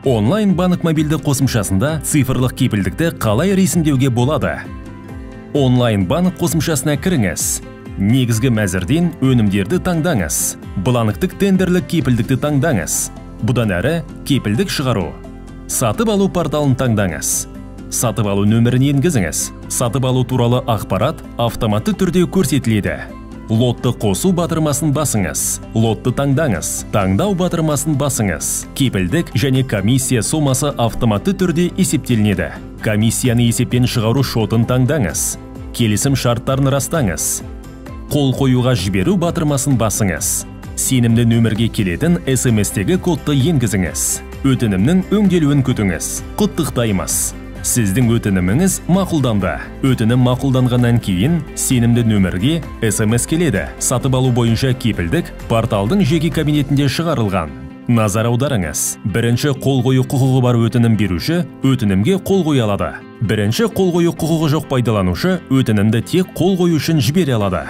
Онлайн банк мобильді қосымшасында цифрлық кепілдікті қалай ресімдеуге болады? Онлайн банк қосымшасына кіріңіз. Негізгі мәзірден өнімдерді таңдаңыз. Бланктық тендерлік кепілдікті таңдаңыз. Бұдан әрі кепілдік шығару. Сатып алу порталын таңдаңыз. Сатып алу нөмірін енгізіңіз. Сатып алу туралы ақпарат автоматты түрде көрсетіледі. Лотты қосу батырмасын басыңыз. Лотты таңдаңыз. Таңдау батырмасын басыңыз. Кепілдік және комиссия сомасы автоматты түрде есептелінеді. Комиссияны есептен шығару шотын таңдаңыз. Келісім шарттарын растаңыз. Қол қоюға жіберу батырмасын басыңыз. Сенімді нөмірге келетін SMS-тегі кодты енгізіңіз. Өтінімнің өңделуін күтіңіз. Құттықтаймыз. Сіздің өтініміңіз мақұлданды. Өтінім мақұлданғаннан кейін сенімді нөмірге SMS келеді. Сатып алу бойынша кепілдік порталдың жеке кабинетінде шығарылған. Назар аударыңыз. Бірінші қол қою құқығы бар өтінім беруші өтінімге қол қоя алады. Бірінші қол қою құқығы жоқ пайдаланушы өтінімді тек қол қою үшін жібере алады.